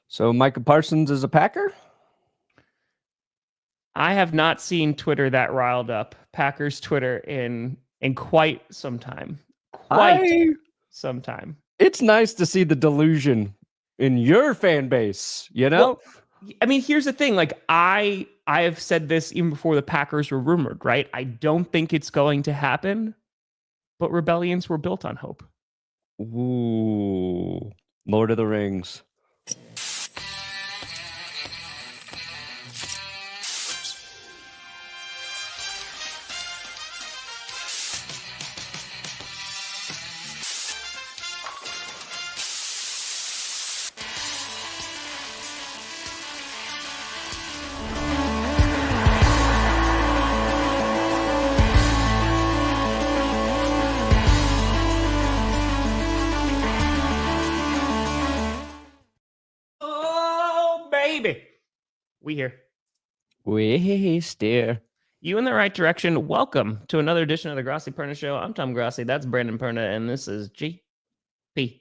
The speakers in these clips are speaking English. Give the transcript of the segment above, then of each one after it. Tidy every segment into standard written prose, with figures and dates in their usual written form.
So Micah Parsons is a Packer? I have not seen Twitter that riled up. Packers Twitter in quite some time. Some time. It's nice to see the delusion in your fan base, you know? Well, I mean, here's the thing. Like, I have said this even before the Packers were rumored, right? I don't think it's going to happen, but rebellions were built on hope. Ooh, Lord of the Rings. We here. We steer. You in the right direction. Welcome to another edition of the Grossi Perna Show. I'm Tom Grossi. That's Brandon Perna, and this is GPS.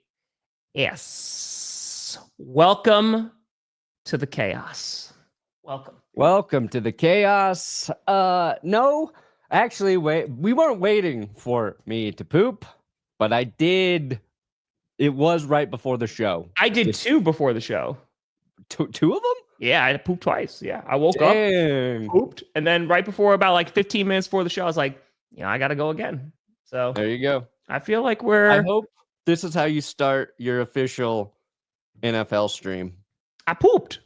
Welcome to the chaos. Welcome to the chaos. No, actually, we weren't waiting for me to poop, but I did. It was right before the show. I did two before the show. Two of them? Yeah, I pooped twice. Yeah, I woke up, pooped, and then right before, about like 15 minutes before the show, I was like, I got to go again. So there you go. I feel like I hope this is how you start your official NFL stream. I pooped.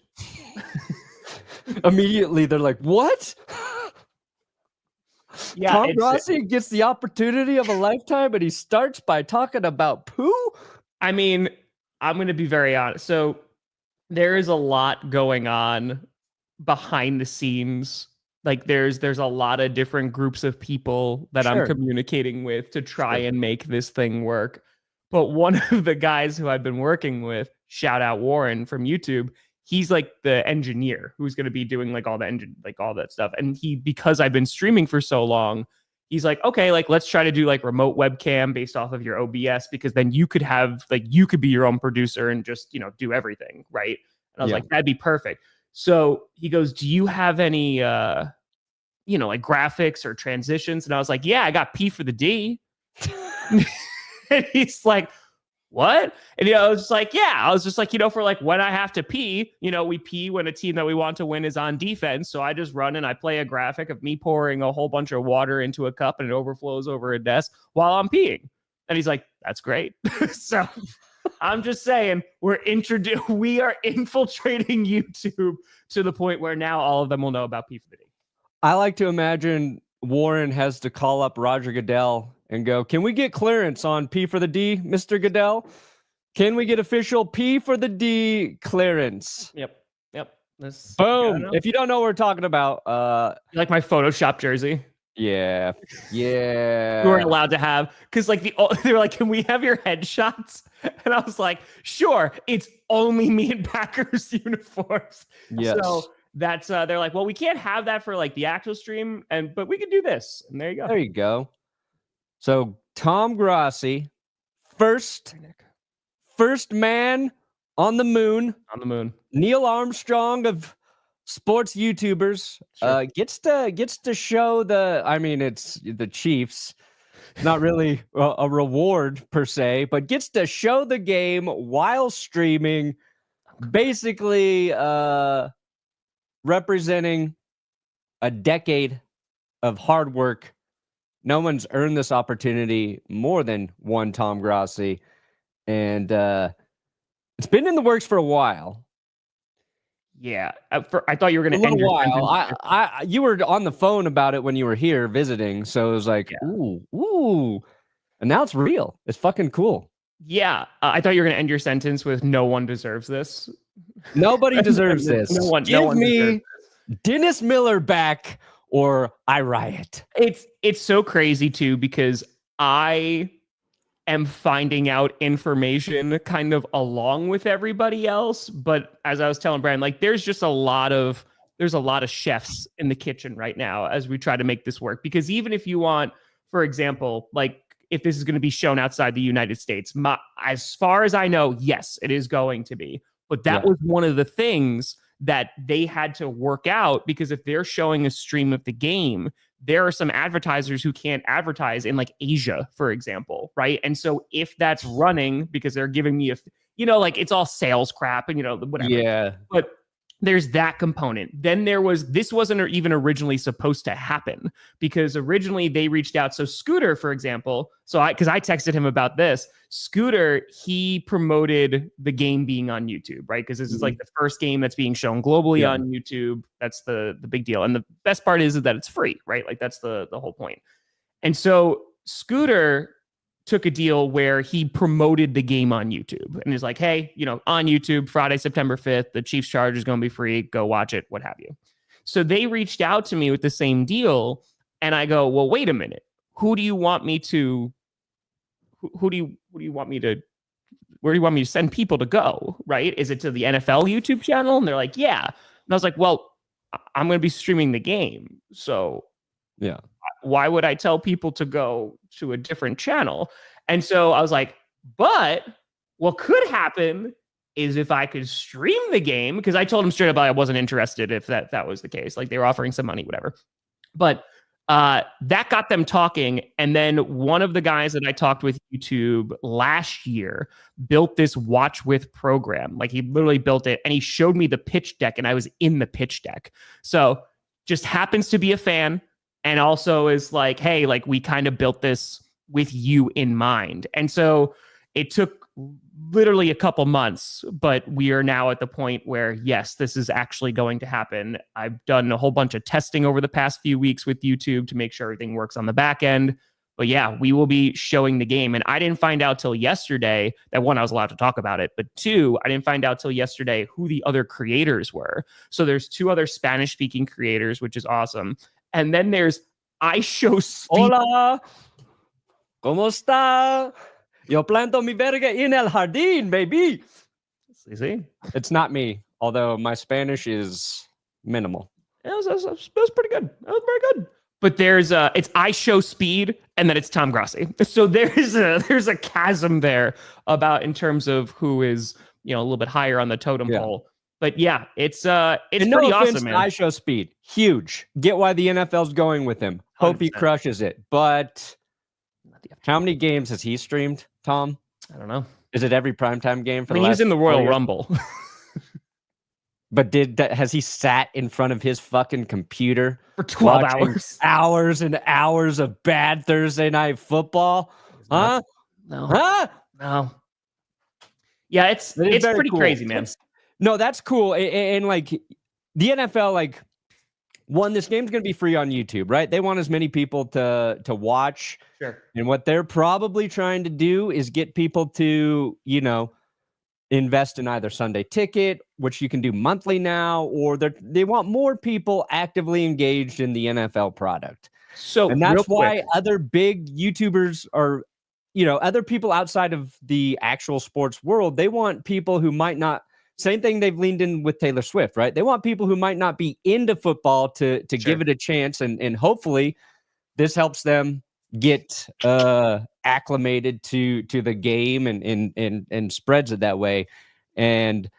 Immediately, they're like, what? Yeah, Tom Grossi gets the opportunity of a lifetime, and he starts by talking about poo? I mean, I'm going to be very honest. So there is a lot going on behind the scenes. Like there's a lot of different groups of people that I'm communicating with to try and make this thing work. But one of the guys who I've been working with, shout out Warren from YouTube, he's like the engineer who's going to be doing like all the engine, like all that stuff. And because I've been streaming for so long, he's like, okay, like let's try to do like remote webcam based off of your OBS, because then you could be your own producer and just, do everything. Right. And I was like, that'd be perfect. So he goes, do you have any, like graphics or transitions? And I was like, yeah, I got P for the D. And he's like, what? And I was just like, for like when I have to pee, we pee when a team that we want to win is on defense. So I just run and I play a graphic of me pouring a whole bunch of water into a cup and it overflows over a desk while I'm peeing. And he's like, that's great. So I'm just saying we are infiltrating YouTube to the point where now all of them will know about P for the D. I like to imagine Warren has to call up Roger Goodell and go, can we get clearance on P for the D, Mr. Goodell? Can we get official P for the D clearance? Yep. Boom. If you don't know what we're talking about. You like my Photoshop jersey? Yeah. We weren't allowed to have, because like they were like, can we have your headshots? And I was like, sure. It's only me in Packers uniforms. Yes. So that's they're like, well, we can't have that for like the actual stream, but we can do this. And there you go. There you go. So Tom Grossi, first man on the moon. Neil Armstrong of sports YouTubers gets to show it's the Chiefs. Not really a reward per se, but gets to show the game while streaming, basically representing a decade of hard work. No one's earned this opportunity more than one Tom Grossi, and it's been in the works for a while. Yeah, I thought you were going to end a while. You were on the phone about it when you were here visiting, so it was like, ooh, and now it's real. It's fucking cool. Yeah, I thought you were going to end your sentence with "No one deserves this." Nobody deserves this. Give me Dennis Miller back, or I riot. It's so crazy too, because I am finding out information kind of along with everybody else. But as I was telling Brian, like there's a lot of chefs in the kitchen right now as we try to make this work. Because even if you want, for example, like if this is going to be shown outside the United States, as far as I know, yes, it is going to be. But that was one of the things that they had to work out, because if they're showing a stream of the game, there are some advertisers who can't advertise in like Asia, for example, right? And so if that's running because they're giving me like it's all sales crap and whatever. Yeah. But there's that component. Then this wasn't even originally supposed to happen, because originally they reached out. So Scooter, for example, because I texted him about this, Scooter, he promoted the game being on YouTube, right? Because this is like the first game that's being shown globally on YouTube. That's the big deal. And the best part is that it's free, right? Like that's the whole point. And so Scooter took a deal where he promoted the game on YouTube and is like, hey, on YouTube, Friday, September 5th, the Chiefs Charge is going to be free. Go watch it, what have you. So they reached out to me with the same deal. And I go, well, wait a minute. Where do you want me to send people to go? Right? Is it to the NFL YouTube channel? And they're like, yeah. And I was like, well, I'm going to be streaming the game. So yeah, why would I tell people to go to a different channel? And so I was like, but what could happen is if I could stream the game, because I told him straight up I wasn't interested if that was the case. Like they were offering some money, whatever. But that got them talking. And then one of the guys that I talked with YouTube last year built this watch with program. Like he literally built it and he showed me the pitch deck and I was in the pitch deck. So just happens to be a fan. And also is like, hey, like we kind of built this with you in mind. And so it took literally a couple months, but we are now at the point where, yes, this is actually going to happen. I've done a whole bunch of testing over the past few weeks with YouTube to make sure everything works on the back end. But yeah, we will be showing the game. And I didn't find out till yesterday that, one, I was allowed to talk about it, but two, I didn't find out till yesterday who the other creators were. So there's 2 other Spanish-speaking creators, which is awesome. And then there's I Show Speed. Hola, ¿cómo está? Yo planto mi verga en el jardín, baby. See? It's not me, although my Spanish is minimal. It was pretty good. That was very good. But it's I Show Speed, and then it's Tom Grossi. So there's a chasm there in terms of who is a little bit higher on the totem pole. But yeah, it's pretty awesome, man. I Show Speed, huge. Get why the NFL's going with him. Hope 100%. He crushes it. But how many games has he streamed, Tom? I don't know. Is it every primetime game for he was in the Royal Rumble. But has he sat in front of his fucking computer for 12 hours? Hours and hours of bad Thursday night football? Huh? No. Huh? No. Yeah, it's pretty cool. Crazy, man. No, that's cool. And like the NFL, like, one, this game's going to be free on YouTube, right? They want as many people to watch. Sure. And what they're probably trying to do is get people to, invest in either Sunday Ticket, which you can do monthly now, or they want more people actively engaged in the NFL product. And that's why other big YouTubers are, other people outside of the actual sports world, they want people who might not. Same thing they've leaned in with Taylor Swift, right? They want people who might not be into football to give it a chance. And hopefully this helps them get acclimated to the game and spreads it that way. And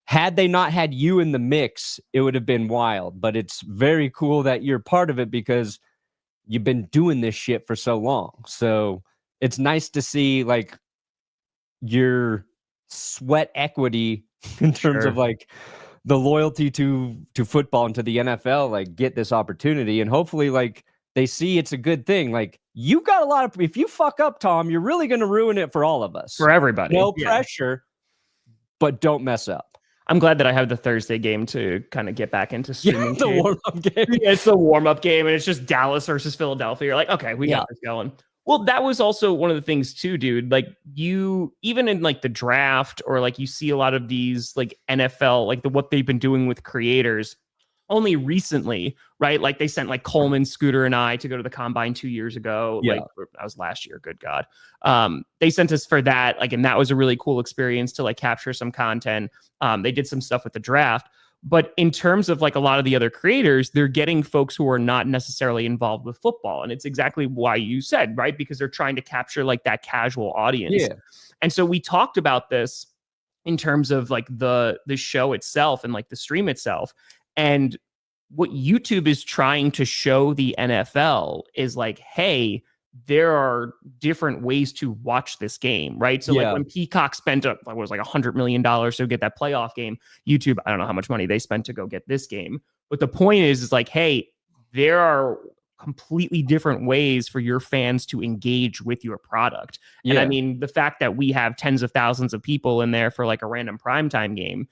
had they not had you in the mix, it would have been wild. But it's very cool that you're part of it because you've been doing this shit for so long. So it's nice to see like your sweat equity in terms of like the loyalty to football and to the NFL, like get this opportunity. And hopefully like they see it's a good thing. Like you got a lot of, if you fuck up, Tom, you're really going to ruin it for all of us. For everybody. No pressure, but don't mess up. I'm glad that I have the Thursday game to kind of get back into streaming. The warm-up game. Yeah, it's the warm-up game, and it's just Dallas versus Philadelphia. You're like, okay, we got this going. Well, that was also one of the things too, dude. Like you, even in like the draft, or like you see a lot of these like NFL, like what they've been doing with creators only recently, right? Like they sent like Coleman, Scooter, and I to go to the combine 2 years ago. Yeah. Like that was last year. Good God. They sent us for that. Like, and that was a really cool experience to like capture some content. They did some stuff with the draft. But in terms of like a lot of the other creators, they're getting folks who are not necessarily involved with football. And it's exactly why you said, right? Because they're trying to capture like that casual audience. Yeah. And so we talked about this in terms of like the show itself and like the stream itself. And what YouTube is trying to show the NFL is like, hey, there are different ways to watch this game, right? So like when Peacock spent $100 million to get that playoff game, YouTube, I don't know how much money they spent to go get this game. But the point is like, hey, there are completely different ways for your fans to engage with your product. And I mean, the fact that we have tens of thousands of people in there for like a random primetime game,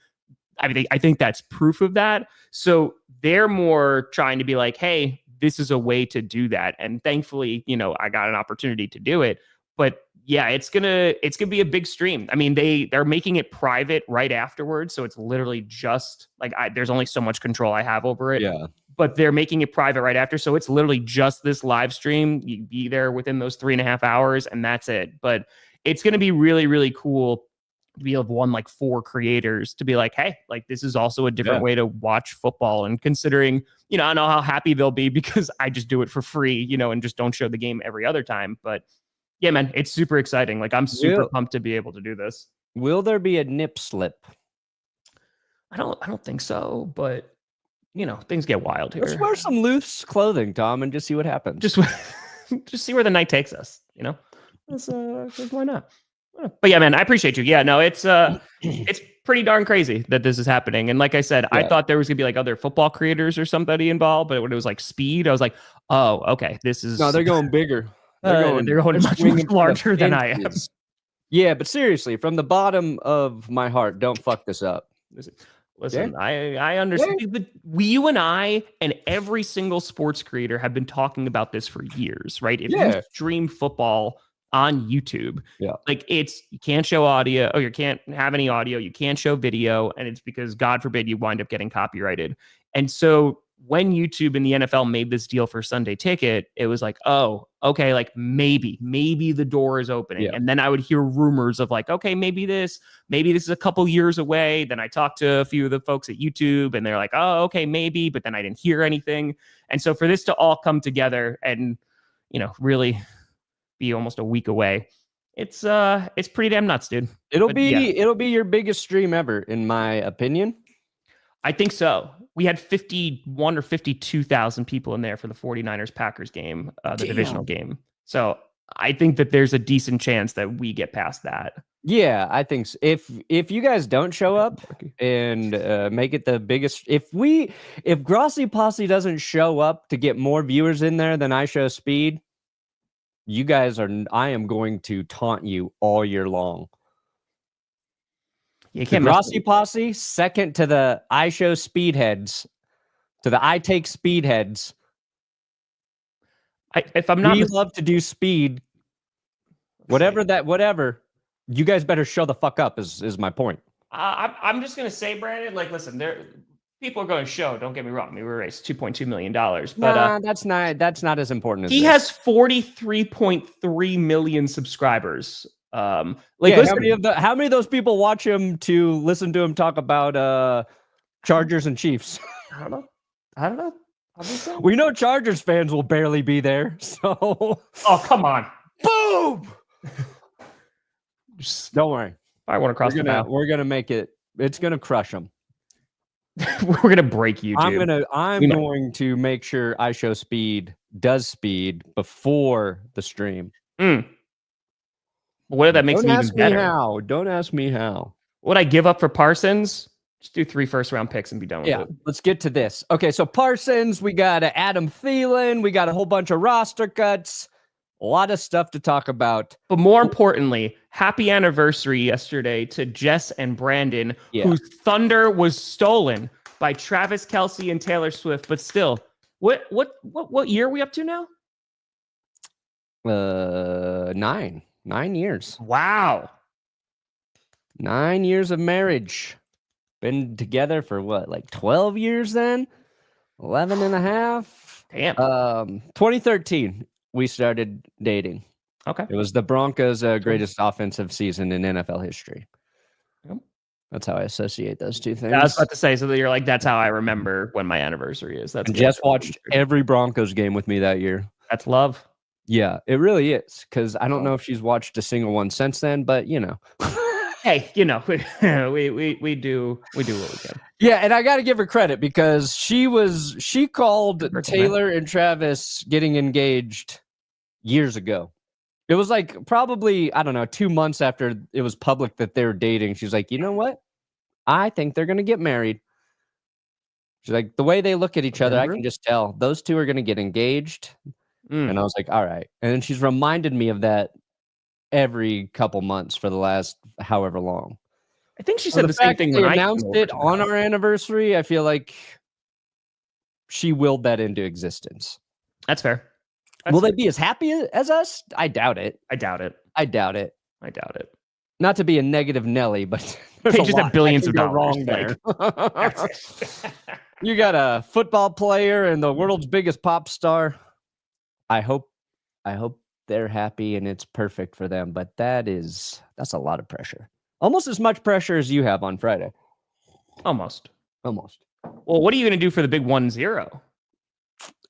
I think that's proof of that. So they're more trying to be like, hey, this is a way to do that. And thankfully, I got an opportunity to do it. But yeah, it's gonna be a big stream. I mean, they're making it private right afterwards. So it's literally just like there's only so much control I have over it. Yeah. But they're making it private right after. So it's literally just this live stream. You be there within those 3.5 hours and that's it. But it's going to be really, really cool to be able to one like 4 creators to be like, hey, like this is also a different way to watch football. And considering, I don't know how happy they'll be because I just do it for free, and just don't show the game every other time. But yeah, man, it's super exciting. Like I'm super pumped to be able to do this. Will there be a nip slip? I don't think so, but things get wild here. Let's wear some loose clothing, Tom, and just see what happens. Just see where the night takes us, That's, why not? But yeah, man, I appreciate you. Yeah, no, it's pretty darn crazy that this is happening. And like I said, I thought there was gonna be like other football creators or somebody involved, but when it was like speed, I was like, oh, okay, this is. No, they're going bigger. They're going much larger than I am. Yeah, but seriously, from the bottom of my heart, don't fuck this up. Listen, I understand. But you and I and every single sports creator have been talking about this for years, right? If you stream football on YouTube, like you can't show audio, or you can't have any audio, you can't show video, and it's because God forbid you wind up getting copyrighted. And so when YouTube and the NFL made this deal for Sunday Ticket, it was like, oh, okay, like maybe the door is opening. And then I would hear rumors of like, okay, maybe this is a couple years away. Then I talked to a few of the folks at YouTube and they're like, oh, okay, maybe, but then I didn't hear anything. And so for this to all come together and, really be almost a week away, it's pretty damn nuts, dude. It'll be your biggest stream ever, in my opinion. I think so. We had 51 or 52,000 people in there for the 49ers Packers game, the divisional game. So I think that there's a decent chance that we get past that. Yeah, I think so. If you guys don't show up and make it the biggest, if Grossi Posse doesn't show up to get more viewers in there than I show speed, I am going to taunt you all year long. You can't. The Grossi Posse, second to the I show speedheads, to the I take speedheads. We love to do speed. Whatever. You guys better show the fuck up. Is my point. I'm just gonna say, Brandon. Like, listen, people are going to show. Don't get me wrong. We raised $2.2 million, but that's not as important as he has 43.3 million subscribers. Listen, how many of those people watch him to listen to him talk about Chargers and Chiefs? I don't know. We know Chargers fans will barely be there. So, oh come on, boom! Don't worry. I want to cross the bow. We're gonna make it. It's gonna crush them. We're gonna break you. I'm going to make sure I show does speed before the stream. What did that make me even better? Don't ask me how. Would I give up for Parsons? Just do 3 first-round picks and be done with it. Let's get to this. Okay, so Parsons, we got Adam Thielen, we got a whole bunch of roster cuts, a lot of stuff to talk about. But more importantly, happy anniversary yesterday to Jess and Brandon, whose thunder was stolen by Travis Kelce and Taylor Swift. But still, what year are we up to now? 9 years. Wow. 9 years of marriage. Been together for what, like 12 years then? 11 and a half? Damn. 2013, we started dating. Okay. It was the Broncos' greatest offensive season in NFL history. Yep. That's how I associate those two things. I was about to say, so that you're like, that's how I remember when my anniversary is. That's Jess watched every Broncos game with me that year. That's love. Yeah, it really is. Because I don't know if she's watched a single one since then, but Hey, we do what we can. Yeah, and I got to give her credit because she called Taylor and Travis getting engaged years ago. It was like probably, I don't know, 2 months after it was public that they were dating. She's like, you know what? I think they're going to get married. She's like, the way they look at each other, I can just tell those two are going to get engaged. And I was like, all right. And then she's reminded me of that every couple months for the last however long. I think she said the same thing when I announced it on our anniversary. I feel like she willed that into existence. That's fair. Will they be as happy as us? I doubt it. I doubt it. Not to be a negative Nelly, but they just have billions of dollars wrong there. You got a football player and the world's biggest pop star. I hope they're happy and it's perfect for them, but that's a lot of pressure. Almost as much pressure as you have on Friday. Almost. Well, what are you going to do for the big 1-0?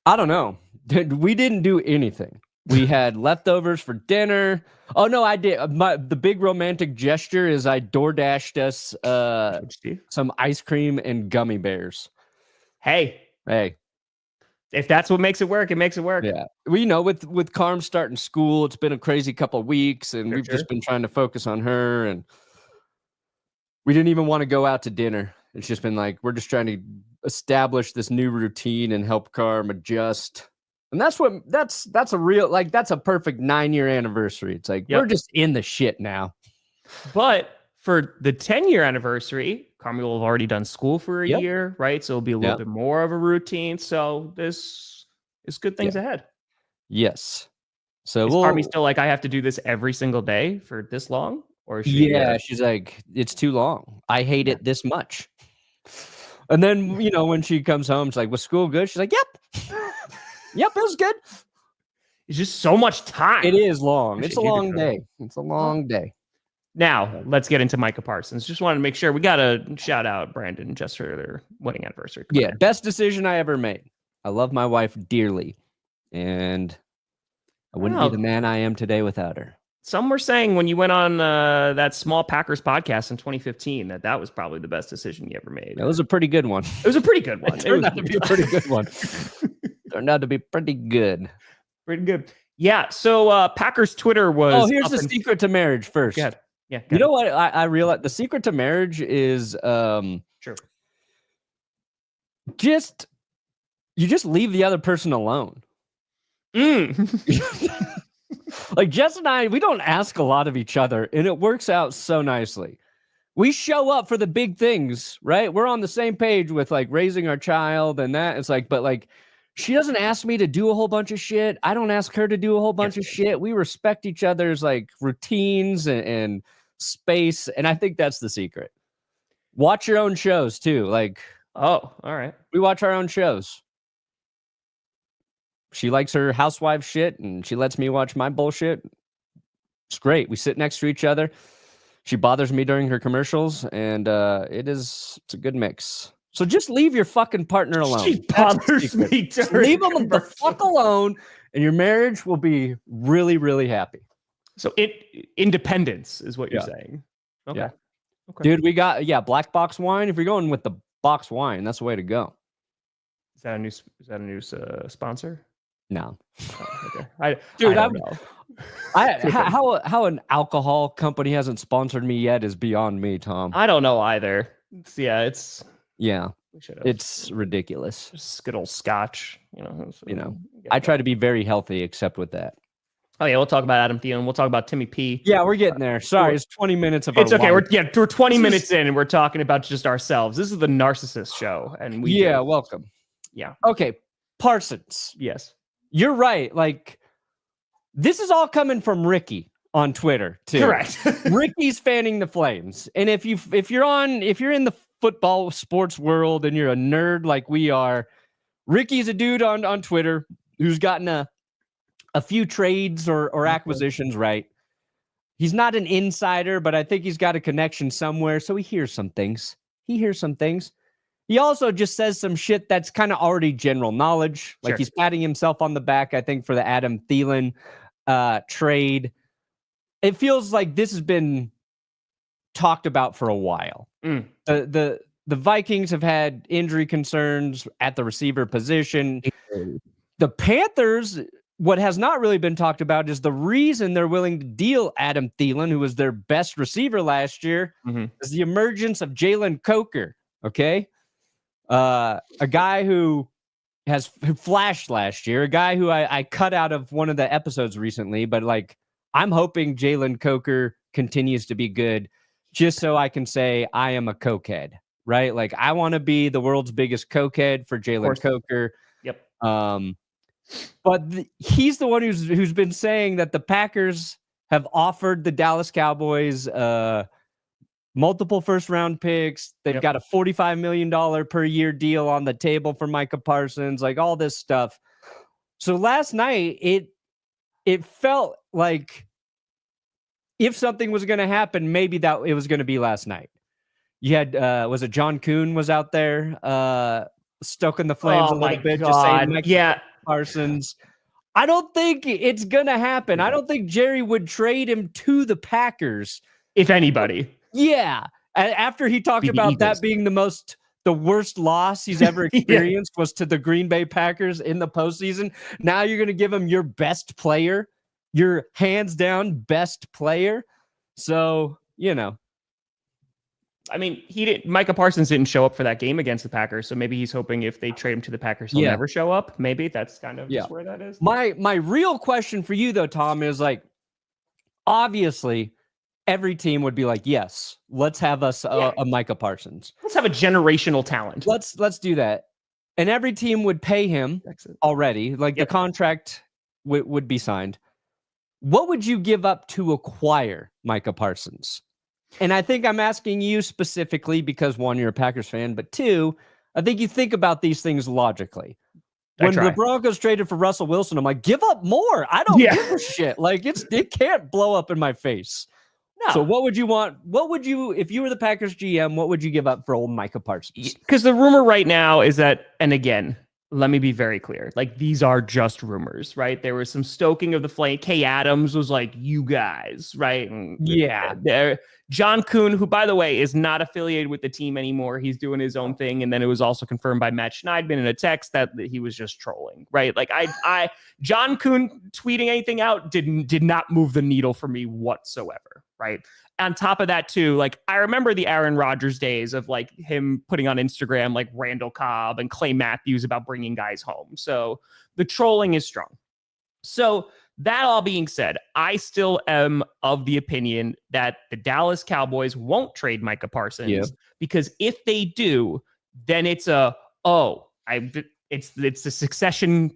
I don't know. We didn't do anything. We had leftovers for dinner. Oh no, I did. The big romantic gesture is I DoorDashed us some ice cream and gummy bears. Hey. If that's what makes it work, it makes it work. Yeah. With Carm starting school, it's been a crazy couple of weeks, and we've just been trying to focus on her, and we didn't even want to go out to dinner. It's just been like, we're just trying to establish this new routine and help Carm adjust. And that's a perfect 9-year anniversary. It's like, we're just in the shit now. But for the 10-year anniversary, Carmi will have already done school for a year, right? So it'll be a little bit more of a routine. So this is good things ahead. Yes. So is Carmi still like, I have to do this every single day for this long? Or is she, she's like, it's too long. I hate it this much. And then, when she comes home, she's like, was school good? She's like, yep. Yep, it was good. It's just so much time. It is long. It's a long day. It's a long day. Now, let's get into Micah Parsons. Just wanted to make sure we got to shout out Brandon just for their wedding anniversary. Best decision I ever made. I love my wife dearly, and I wouldn't be the man I am today without her. Some were saying when you went on that Small Packers podcast in 2015 that was probably the best decision you ever made. That was a pretty good one. It was a pretty good one. It turned out to be a pretty good one. Turned out to be pretty good. Pretty good. Yeah. So Packers Twitter was. Oh, here's the secret to marriage first. Yeah. You know what? I realized the secret to marriage is true. You just leave the other person alone. Like Jess and I, we don't ask a lot of each other, and it works out so nicely. We show up for the big things, right? We're on the same page with like raising our child and that. It's like, but like, she doesn't ask me to do a whole bunch of shit. I don't ask her to do a whole bunch of shit. We respect each other's like routines and space. And I think that's the secret. Watch your own shows too. Like, all right. We watch our own shows. She likes her housewife shit and she lets me watch my bullshit. It's great. We sit next to each other. She bothers me during her commercials, and it's a good mix. So just leave your fucking partner alone. She bothers me. Leave them the fuck alone, and your marriage will be really, really happy. So independence is what you're saying. Okay. Yeah. Okay. Dude, we got black box wine. If you're going with the box wine, that's the way to go. Is that a new sponsor? No. Oh, okay. I don't know. How an alcohol company hasn't sponsored me yet is beyond me, Tom. I don't know either. It's ridiculous. Just good old scotch, I try to be very healthy, except with that. Oh yeah, we'll talk about Adam Thielen. We'll talk about Timmy P. Yeah, we're getting there. Sorry, it's 20 minutes of. It's okay. We're 20 minutes in, and we're talking about just ourselves. This is the narcissist show, and welcome. Yeah. Okay, Parsons. Yes, you're right. Like, this is all coming from Ricky on Twitter too. Correct. Ricky's fanning the flames, and if you're in the football sports world and you're a nerd like we are, Ricky's a dude on Twitter who's gotten a few trades or acquisitions right. He's not an insider, but I think he's got a connection somewhere, so he hears some things. He also just says some shit that's kind of already general knowledge. Like he's patting himself on the back, I think, for the Adam Thielen trade. It feels like this has been talked about for a while. The Vikings have had injury concerns at the receiver position. The Panthers, what has not really been talked about is the reason they're willing to deal Adam Thielen, who was their best receiver last year, is the emergence of Jalen Coker. Okay. A guy who flashed last year, a guy who I cut out of one of the episodes recently, but like, I'm hoping Jalen Coker continues to be good just so I can say I am a cokehead, right? Like, I want to be the world's biggest cokehead for Jalen Coker. Yep. But he's the one who's been saying that the Packers have offered the Dallas Cowboys multiple first-round picks. They've got a $45 million per year deal on the table for Micah Parsons, like all this stuff. So last night, it felt like if something was going to happen, maybe that it was going to be last night. You had, was it John Kuhn was out there stoking the flames a little bit, just saying Micah Parsons. I don't think it's going to happen. I don't think Jerry would trade him to the Packers. If anybody. Yeah. After he talked about that being the worst loss he's ever experienced was to the Green Bay Packers in the postseason. Now you're going to give him your best player, your hands down best player. So, you know. I mean, Micah Parsons didn't show up for that game against the Packers, so maybe he's hoping if they trade him to the Packers, he'll never show up. Maybe that's kind of just where that is. My real question for you, though, Tom, is like, obviously, every team would be like, yes, let's have us a Micah Parsons. Let's have a generational talent. Let's do that. And every team would pay him already. Like the contract would be signed. What would you give up to acquire Micah Parsons? And I think I'm asking you specifically because, one, you're a Packers fan, but two, I think you think about these things logically. When the Broncos traded for Russell Wilson, I'm like, give up more. I don't give a shit. Like, it can't blow up in my face. No. So what would you want? What would you, if you were the Packers GM, what would you give up for old Micah Parsons? Because the rumor right now is that, and again, let me be very clear. Like, these are just rumors, right? There was some stoking of the flame. Kay Adams was like, you guys, right? And John Kuhn, who, by the way, is not affiliated with the team anymore. He's doing his own thing. And then it was also confirmed by Matt Schneidman in a text that he was just trolling, right? Like, John Kuhn tweeting anything out did not move the needle for me whatsoever, right? On top of that, too, like, I remember the Aaron Rodgers days of like him putting on Instagram like Randall Cobb and Clay Matthews about bringing guys home. So the trolling is strong. So that all being said, I still am of the opinion that the Dallas Cowboys won't trade Micah Parsons because if they do, then it's it's the Succession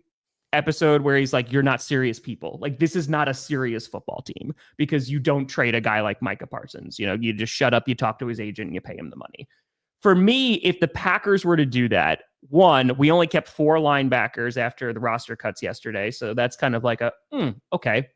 episode where he's like, you're not serious people. Like, this is not a serious football team because you don't trade a guy like Micah Parsons. You know, you just shut up, you talk to his agent, and you pay him the money. For me, if the Packers were to do that, one, we only kept 4 linebackers after the roster cuts yesterday. So that's kind of like okay.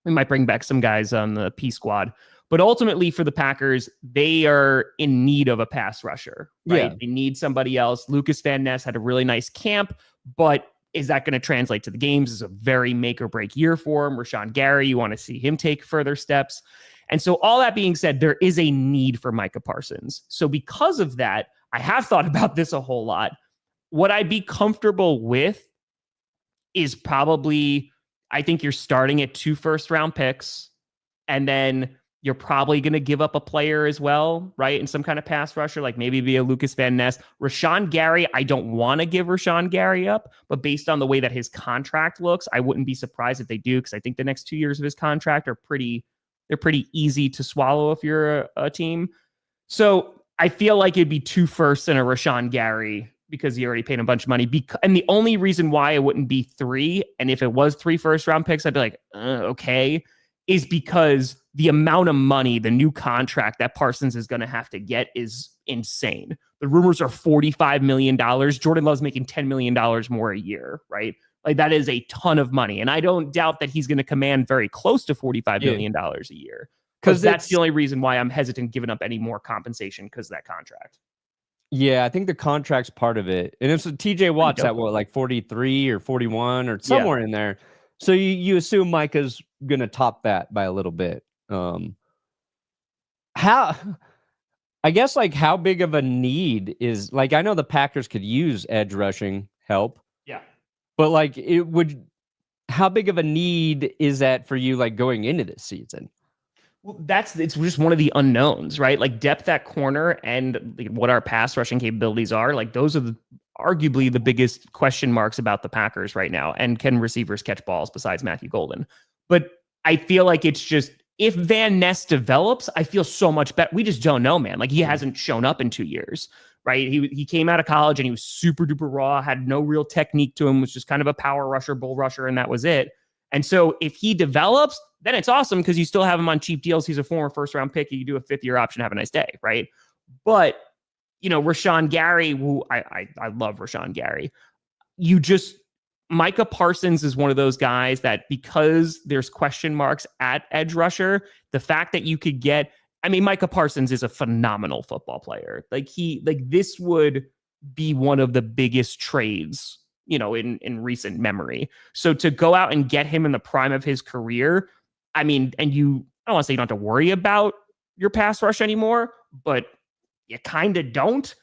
We might bring back some guys on the P squad. But ultimately for the Packers, they are in need of a pass rusher, right? They need somebody else. Lucas Van Ness had a really nice camp, but is that going to translate to the games? Is a very make or break year for him. Rashawn Gary, you want to see him take further steps. And so all that being said, there is a need for Micah Parsons. So because of that, I have thought about this a whole lot. What I'd be comfortable with is probably, I think you're starting at 2 first-round picks, and then you're probably going to give up a player as well, right? In some kind of pass rusher, like maybe be a Lucas Van Ness. Rashawn Gary, I don't want to give Rashawn Gary up, but based on the way that his contract looks, I wouldn't be surprised if they do, because I think the next 2 years of his contract are pretty easy to swallow if you're a team. So I feel like it'd be 2 firsts and a Rashawn Gary because you already paid a bunch of money. And the only reason why it wouldn't be 3, and if it was 3 first-round picks, I'd be like, okay, is because the amount of money, the new contract that Parsons is going to have to get is insane. The rumors are $45 million. Jordan Love's making $10 million more a year, right? Like, that is a ton of money. And I don't doubt that he's going to command very close to $45 million a year. Because that's the only reason why I'm hesitant giving up any more compensation, because of that contract. Yeah, I think the contract's part of it. And it's TJ Watt's at what, like 43 or 41 or somewhere in there. So you assume Micah's going to top that by a little bit. How I guess like how big of a need is like I know the Packers could use edge rushing help. Yeah. But like how big of a need is that for you like going into this season? Well, it's just one of the unknowns, right? Like depth at corner and like what our pass rushing capabilities are. Like those are arguably the biggest question marks about the Packers right now. And can receivers catch balls besides Matthew Golden? But I feel like it's just if Van Ness develops, I feel so much better. We just don't know, man. Like he hasn't shown up in 2 years, right? He came out of college and he was super duper raw, had no real technique to him, was just kind of a power rusher, bull rusher, and that was it. And so if he develops, then it's awesome because you still have him on cheap deals. He's a former first-round pick. You do a fifth-year option. Have a nice day, right? But, Rashawn Gary, who I love Rashawn Gary. Micah Parsons is one of those guys that because there's question marks at edge rusher, the fact that you could get, Micah Parsons is a phenomenal football player. This would be one of the biggest trades in recent memory. So to go out and get him in the prime of his career, I don't want to say you don't have to worry about your pass rush anymore, but you kind of don't.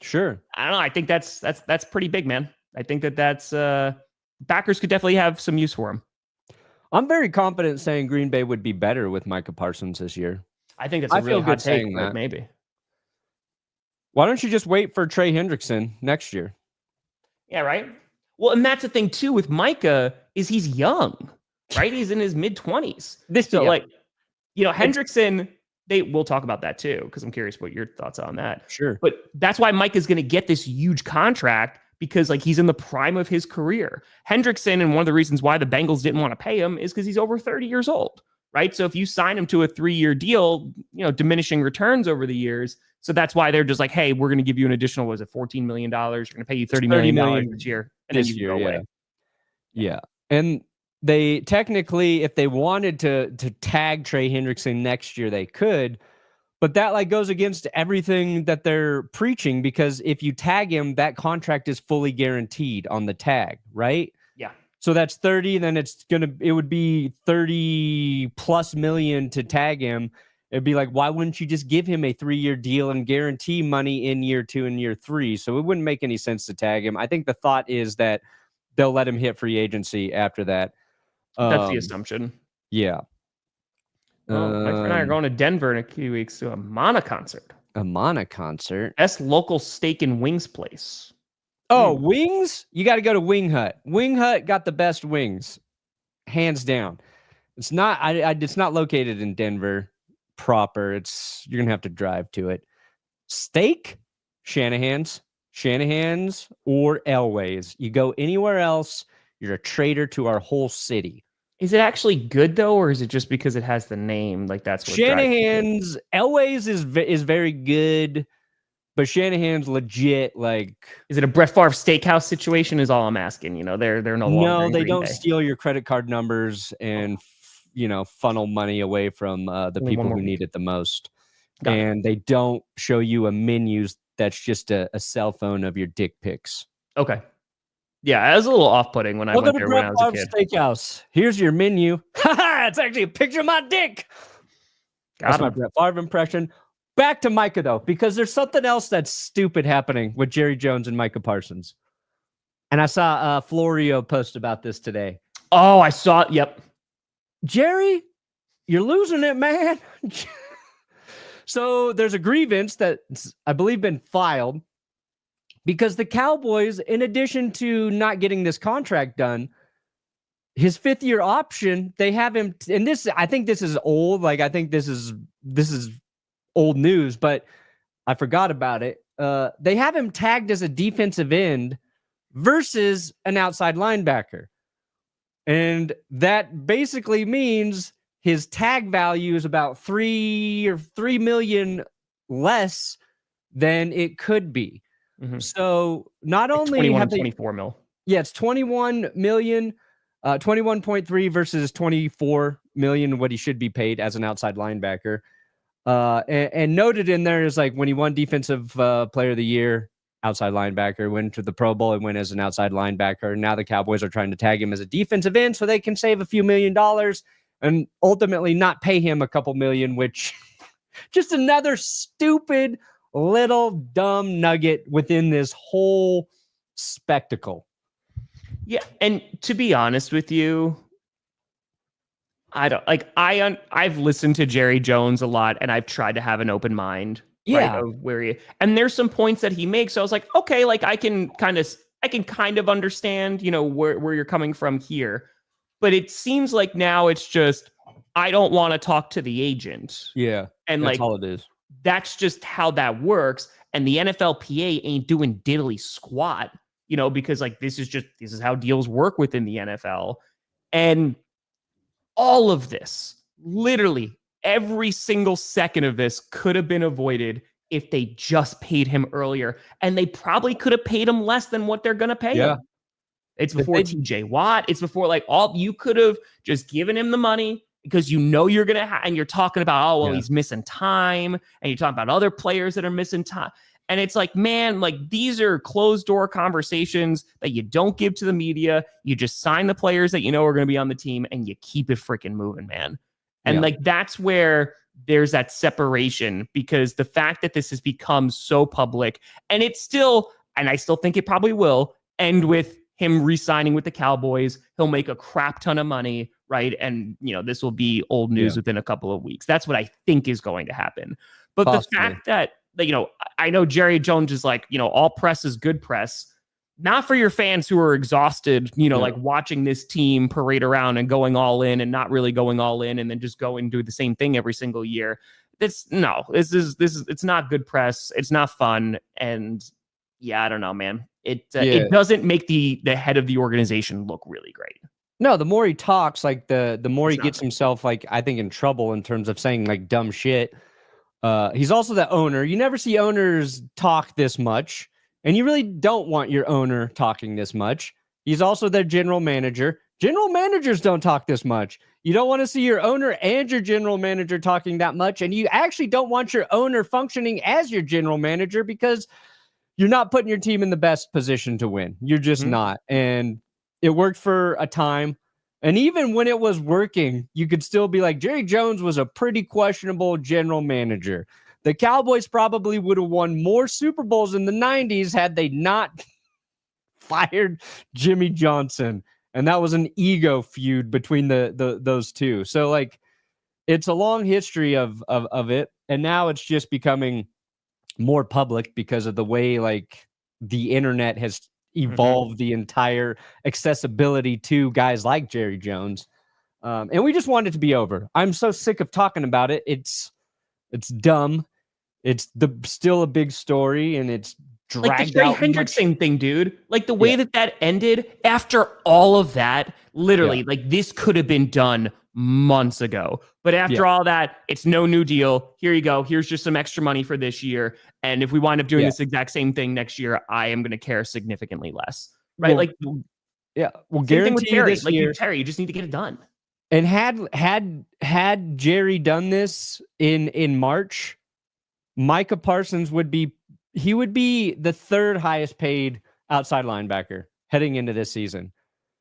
Sure. I don't know. I think that's pretty big, man. I think that's Packers could definitely have some use for him. I'm very confident saying Green Bay would be better with Micah Parsons this year. I think that's a really hot take, that. Maybe. Why don't you just wait for Trey Hendrickson next year? Yeah, right. Well, and that's the thing too with Micah is he's young, right? He's in his mid-20s. Hendrickson, we'll talk about that too because I'm curious what your thoughts are on that. Sure. But that's why Micah's going to get this huge contract because he's in the prime of his career. Hendrickson, and one of the reasons why the Bengals didn't want to pay him is because he's over 30 years old, right? So if you sign him to a 3-year deal, diminishing returns over the years. So that's why they're just like, hey, we're going to give you an additional, $14 million? We're going to pay you $30 million this year. And then you go away. Yeah. And they technically, if they wanted to tag Trey Hendrickson next year, they could. But that goes against everything that they're preaching because if you tag him, that contract is fully guaranteed on the tag, right? Yeah. So that's 30, then it would be 30 plus million to tag him. It'd be like, why wouldn't you just give him a 3-year deal and guarantee money in year 2 and year 3? So it wouldn't make any sense to tag him. I think the thought is that they'll let him hit free agency after that. That's the assumption. Yeah. Well, my friend and I are going to Denver in a few weeks to a Mana concert. A Mana concert? Best local steak and wings place. Oh, wings? You got to go to Wing Hut. Wing Hut got the best wings, hands down. It's not. It's not located in Denver proper. You're gonna have to drive to it. Steak, Shanahan's, or Elway's. You go anywhere else, you're a traitor to our whole city. Is it actually good though, or is it just because it has the name? That's what Shanahan's. Elway's is very good, but Shanahan's legit. Is it a Brett Favre steakhouse situation? Is all I'm asking. They're no longer. No, they don't steal your credit card numbers and funnel money away from the people who need it the most. And they don't show you a menu that's just a cell phone of your dick pics. Okay. Yeah, it was a little off-putting when I went there when I was a kid. Steakhouse. Here's your menu. It's actually a picture of my dick. That's my Brett Favre impression. Back to Micah, though, because there's something else that's stupid happening with Jerry Jones and Micah Parsons. And I saw Florio post about this today. Oh, I saw it. Yep. Jerry, you're losing it, man. So there's a grievance that's, I believe, been filed because the Cowboys, in addition to not getting this contract done, his 5th-year option, they have him, and this, I think this is old. I think this is old news, but I forgot about it. They have him tagged as a defensive end versus an outside linebacker. And that basically means his tag value is about $3 million less than it could be. Mm-hmm. So not only have they 24 mil. Yeah, it's 21 million, 21.3 versus 24 million, what he should be paid as an outside linebacker. And noted in there is when he won defensive player of the year, outside linebacker, went to the Pro Bowl and went as an outside linebacker. Now the Cowboys are trying to tag him as a defensive end so they can save a few $1 million and ultimately not pay him a couple million, which Just another stupid little dumb nugget within this whole spectacle. Yeah, and to be honest with you, I don't like I've listened to Jerry Jones a lot, and I've tried to have an open mind, right, of where he, and there's some points that he makes. So I was like, okay, like I can kind of understand, where you're coming from here. But it seems like now it's just I don't want to talk to the agent. Yeah. And that's like all it is. That's just how that works. And the NFLPA ain't doing diddly squat, because like this is how deals work within the NFL. And all of this, literally every single second of this could have been avoided if they just paid him earlier. And they probably could have paid him less than what they're going to pay him. It's before TJ Watt. It's before you could have just given him the money because you're going to and you're talking about, he's missing time. And you're talking about other players that are missing time. And it's like, man, like these are closed door conversations that you don't give to the media. You just sign the players that are going to be on the team and you keep it freaking moving, man. And like, that's where there's that separation, because the fact that this has become so public, and it's still, and I still think it probably will end with him re-signing with the Cowboys. He'll make a crap ton of money, right? And, this will be old news within a couple of weeks. That's what I think is going to happen. But possibly. The fact that, I know Jerry Jones is like, all press is good press. Not for your fans who are exhausted, like watching this team parade around and going all in and not really going all in and then just go and do the same thing every single year. This is it's not good press. It's not fun. And yeah, I don't know, man. It doesn't make the head of the organization look really great. No, the more he talks, like the more he gets himself, like, I think, in trouble in terms of saying like dumb shit. He's also the owner. You never see owners talk this much, and you really don't want your owner talking this much. He's also their general manager. General managers don't talk this much. You don't want to see your owner and your general manager talking that much, and you actually don't want your owner functioning as your general manager because you're not putting your team in the best position to win. You're just not. And it worked for a time. And even when it was working, you could still be like, Jerry Jones was a pretty questionable general manager. The Cowboys probably would have won more Super Bowls in the 90s had they not fired Jimmy Johnson. And that was an ego feud between those two. So, like, it's a long history of it. And now it's just becoming more public because of the way, like, the internet has evolved the entire accessibility to guys like Jerry Jones. And we just want it to be over. I'm so sick of talking about it. It's dumb. It's still a big story, and it's dragged like the Trey out. Hendrickson thing, dude. Like the way that ended after all of that, literally, like this could have been done months ago. But after all that, it's no new deal. Here you go. Here's just some extra money for this year. And if we wind up doing this exact same thing next year, I am going to care significantly less. Right? We'll guarantee you this year. Terry, you just need to get it done. And had Jerry done this in March, Micah Parsons would be the third highest paid outside linebacker heading into this season.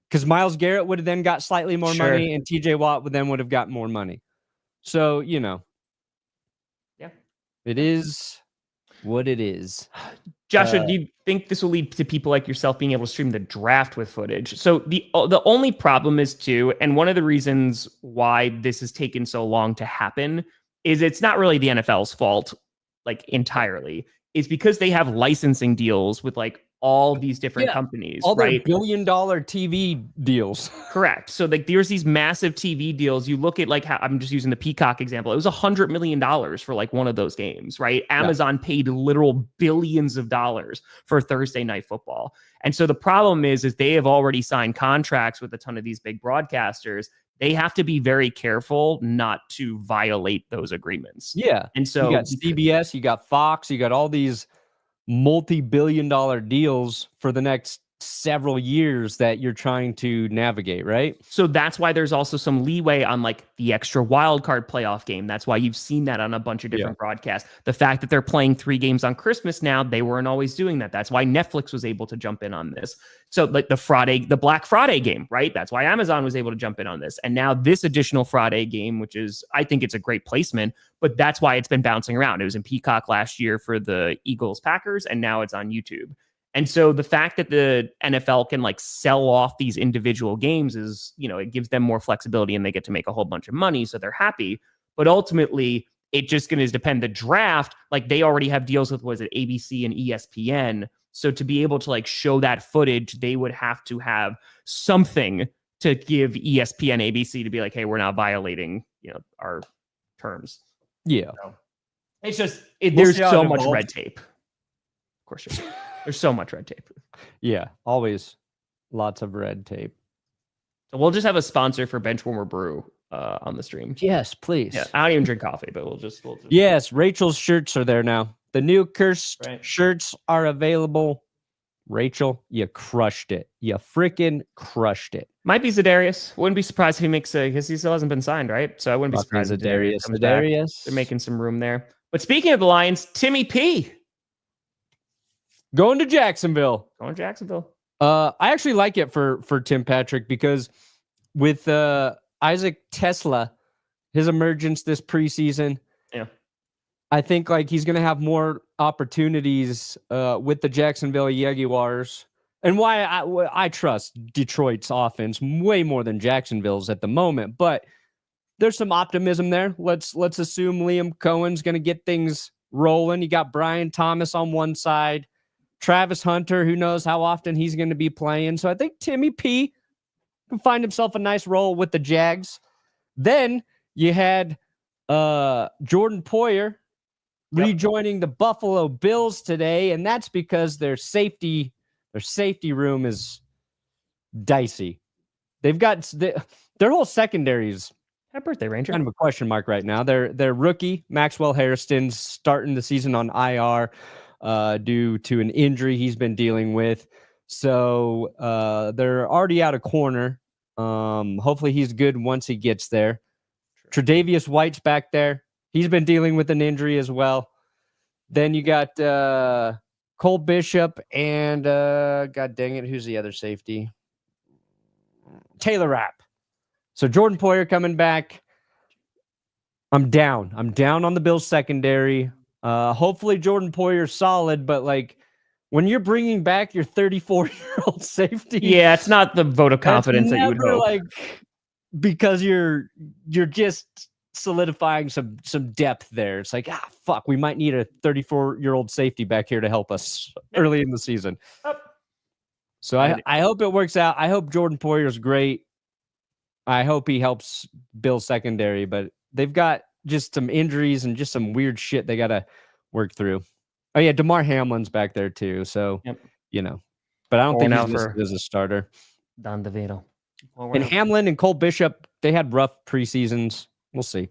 Because Myles Garrett would have then got slightly more money, and TJ Watt would have got more money. So, it is what it is. Joshua, do you think this will lead to people like yourself being able to stream the draft with footage? So the only problem is too, and one of the reasons why this has taken so long to happen is it's not really the NFL's fault, like entirely. It's because they have licensing deals with like all these different companies, all right? Their $1 billion TV deals. Correct. So like there's these massive TV deals. You look at like how I'm just using the Peacock example. It was $100 million for like one of those games, right? Amazon paid literal billions of dollars for Thursday Night Football. And so the problem is they have already signed contracts with a ton of these big broadcasters. They have to be very careful not to violate those agreements. Yeah. And so you got CBS, you got Fox, you got all these multi-billion-dollar deals for the next several years that you're trying to navigate, right? So that's why there's also some leeway on like the extra wild card playoff game. That's why you've seen that on a bunch of different broadcasts. The fact that they're playing 3 games on Christmas now, they weren't always doing that. That's why Netflix was able to jump in on this. So like the Black Friday game, right? That's why Amazon was able to jump in on this. And now this additional Friday game, which is, I think it's a great placement, but that's why it's been bouncing around. It was in Peacock last year for the Eagles Packers, and now it's on YouTube. And so the fact that the NFL can like sell off these individual games is, it gives them more flexibility and they get to make a whole bunch of money. So they're happy. But ultimately, it just going to depend. The draft, like they already have deals with, was it ABC and ESPN? So to be able to like show that footage, they would have to have something to give ESPN, ABC to be like, hey, we're not violating, our terms. Yeah. So it's just, there's so much red tape. Of course, there's so much red tape. Yeah, always lots of red tape. So we'll just have a sponsor for Benchwarmer Brew on the stream. Yes, please. Yeah, I don't even drink coffee, but we'll just. Yes, Rachel's shirts are there now. The new cursed shirts are available. Rachel, you crushed it. You freaking crushed it. Might be Za'Darius. Wouldn't be surprised if he makes because he still hasn't been signed, right? So I wouldn't be surprised if Za'Darius. They're making some room there. But speaking of the Lions, Timmy P. Going to Jacksonville. I actually like it for Tim Patrick because with Isaac Tesla, his emergence this preseason, I think like he's going to have more opportunities with the Jacksonville Jaguars. And why I trust Detroit's offense way more than Jacksonville's at the moment, but there's some optimism there. Let's assume Liam Cohen's going to get things rolling. You got Brian Thomas on one side. Travis Hunter, who knows how often he's going to be playing. So I think Timmy P can find himself a nice role with the Jags. Then you had Jordan Poyer rejoining the Buffalo Bills today, and that's because their safety room is dicey. They've got their whole secondary's Happy birthday, Ranger. Kind of a question mark right now. Their rookie Maxwell Hairston's starting the season on IR. Due to an injury he's been dealing with. So they're already out of corner. Hopefully he's good once he gets there. Tre'Davious White's back there. He's been dealing with an injury as well. Then you got Cole Bishop and, God dang it, who's the other safety? Taylor Rapp. So Jordan Poyer coming back. I'm down on the Bills secondary. Hopefully Jordan Poyer's solid, but like when you're bringing back your 34-year-old safety, it's not the vote of confidence that you would hope. Like because you're just solidifying some depth there. It's like fuck, we might need a 34-year-old safety back here to help us early in the season. So I hope it works out. I hope Jordan Poyer's great. I hope he helps Bill secondary, but they've got just some injuries and just some weird shit they got to work through. Oh yeah, DeMar Hamlin's back there too. So, but I don't think he's listed as a starter. Don DeVito. And Hamlin and Cole Bishop, they had rough preseasons. We'll see.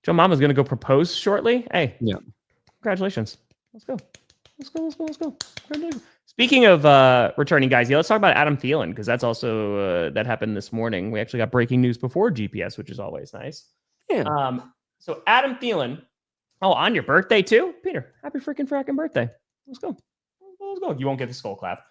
Joe Mama's going to go propose shortly. Hey, congratulations. Let's go. Congratulations. Speaking of returning guys, let's talk about Adam Thielen because that's also that happened this morning. We actually got breaking news before GPS, which is always nice. Yeah. So Adam Thielen, on your birthday too, Peter. Happy freaking birthday! Let's go. You won't get the skull clap.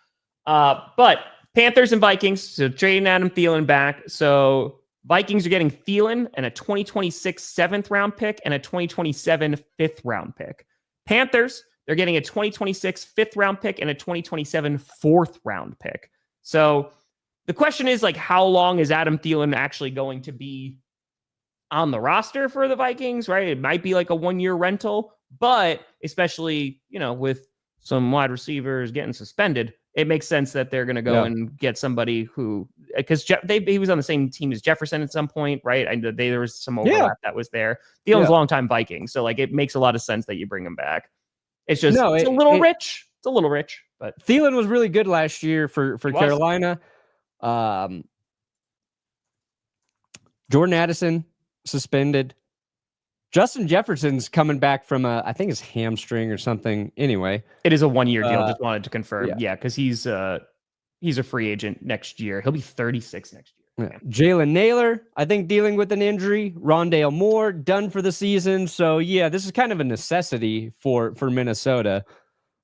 But Panthers and Vikings, so trading Adam Thielen back. So Vikings are getting Thielen and a 2026 7th round pick and a 2027 5th round pick. Panthers, they're getting a 2026 5th round pick and a 2027 4th round pick. So the question is like, how long is Adam Thielen actually going to be on the roster for the Vikings, right? It might be like a 1-year rental, but especially, with some wide receivers getting suspended, it makes sense that they're going to go and get somebody who, because he was on the same team as Jefferson at some point, right? And there was some overlap that was there. Thielen's longtime Viking, so like it makes a lot of sense that you bring him back. It's just it's a little rich. It's a little rich, but Thielen was really good last year for Carolina. Jordan Addison suspended. Justin Jefferson's coming back from I think it's hamstring or something. Anyway, it is a 1-year deal. Just wanted to confirm. Yeah, because he's he's a free agent next year. He'll be 36 next year. Yeah. Jalen Naylor, I think, dealing with an injury. Rondale Moore, done for the season. So, yeah, this is kind of a necessity for Minnesota.